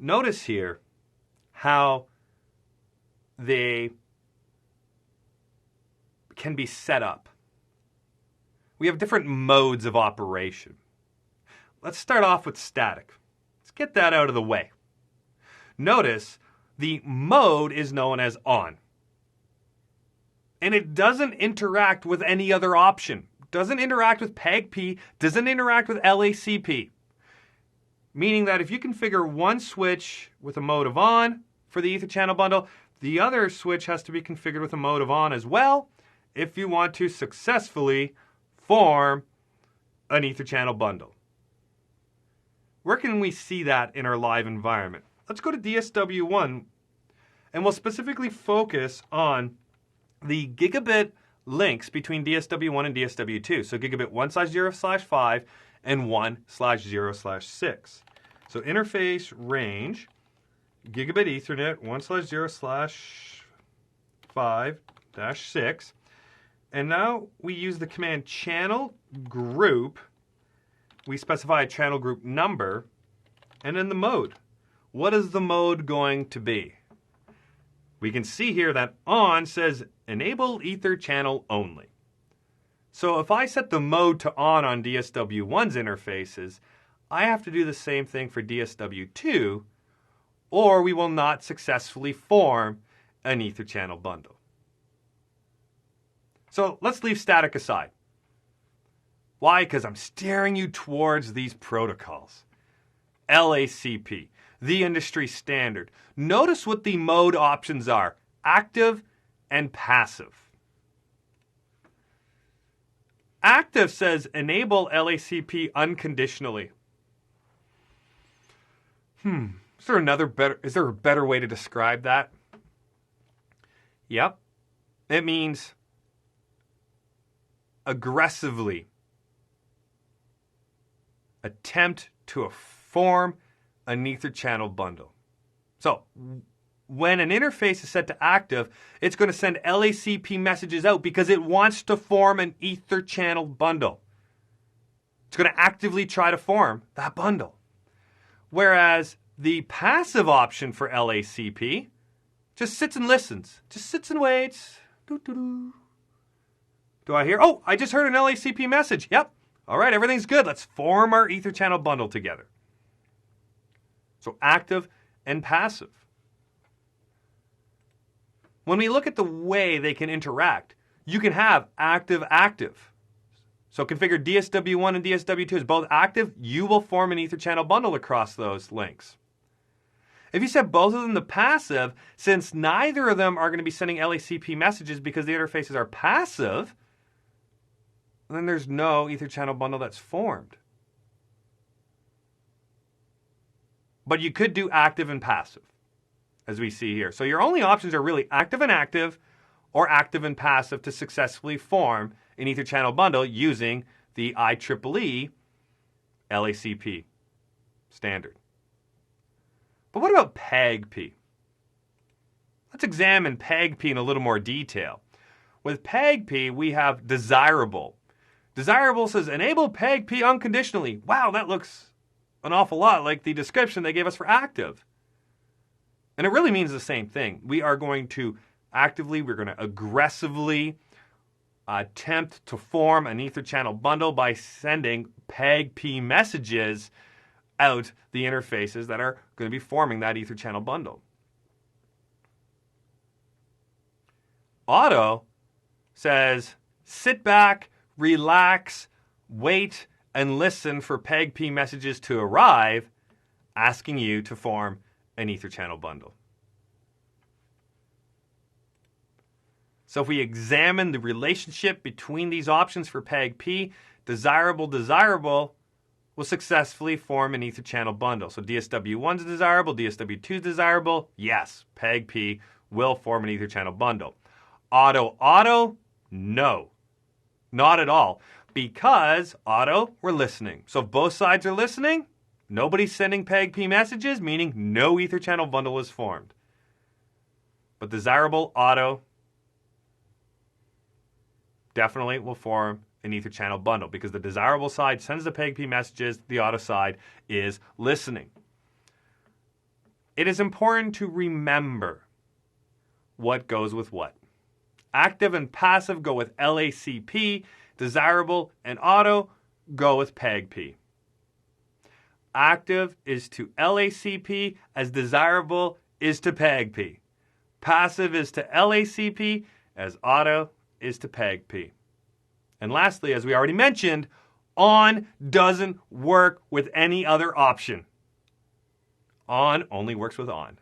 notice here how they can be set up. We have different modes of operation. Let's start off with static. Let's get that out of the way. Notice the mode is known as on. And it doesn't interact with any other option. Doesn't interact with PAgP, doesn't interact with LACP. Meaning that if you configure one switch with a mode of on for the Ether channel bundle, the other switch has to be configured with a mode of on as well if you want to successfully form an Ether channel bundle. Where can we see that in our live environment? Let's go to DSW1 and we'll specifically focus on the gigabit links between DSW1 and DSW2. So gigabit 1/0/5 and 1/0/6. So interface range, gigabit Ethernet 1/0/5-6. And now we use the command channel group. We specify a channel group number and then the mode. What is the mode going to be? We can see here that on says enable Ether channel only. So if I set the mode to on DSW1's interfaces, I have to do the same thing for DSW2, or we will not successfully form an Ether channel bundle. So let's leave static aside. Why? Because I'm steering you towards these protocols. LACP, the industry standard. Notice what the mode options are: active and passive. Active says enable LACP unconditionally. Is there a better way to describe that? Yep. It means aggressively attempt to form an Ether channel bundle. So when an interface is set to active, it's going to send LACP messages out because it wants to form an Ether channel bundle. It's going to actively try to form that bundle. Whereas the passive option for LACP just sits and listens. Just sits and waits. Do I hear? Oh, I just heard an LACP message. Yep. All right, everything's good. Let's form our Ether channel bundle together. So active and passive. When we look at the way they can interact, you can have active-active. So configure DSW1 and DSW2 as both active, you will form an Ether channel bundle across those links. If you set both of them to passive, since neither of them are going to be sending LACP messages because the interfaces are passive, then there's no Ether channel bundle that's formed. But you could do active and passive, as we see here. So your only options are really active and active or active and passive to successfully form an Ether channel bundle using the IEEE LACP standard. But what about PAgP? Let's examine PAgP in a little more detail. With PAgP, we have desirable. Desirable says enable PAgP unconditionally. Wow, that looks an awful lot like the description they gave us for active. And it really means the same thing. We're going to aggressively attempt to form an Ether channel bundle by sending PAgP messages out the interfaces that are going to be forming that Ether channel bundle. Auto says sit back, relax, wait, and listen for PAgP messages to arrive, asking you to form an Ether channel bundle. So if we examine the relationship between these options for PAgP, desirable will successfully form an Ether channel bundle. So DSW1 is desirable, DSW2 is desirable. Yes, PAgP will form an Ether channel bundle. Auto, no, not at all. Because auto, we're listening. So if both sides are listening, nobody's sending PAgP messages, meaning no Ether channel bundle is formed. But desirable, auto, definitely will form an Ether channel bundle because the desirable side sends the PAgP messages, the auto side is listening. It is important to remember what goes with what. Active and passive go with LACP, desirable and auto go with PAgP. Active is to LACP as desirable is to PAgP. Passive is to LACP as auto is to PAgP. And lastly, as we already mentioned, on doesn't work with any other option. On only works with on.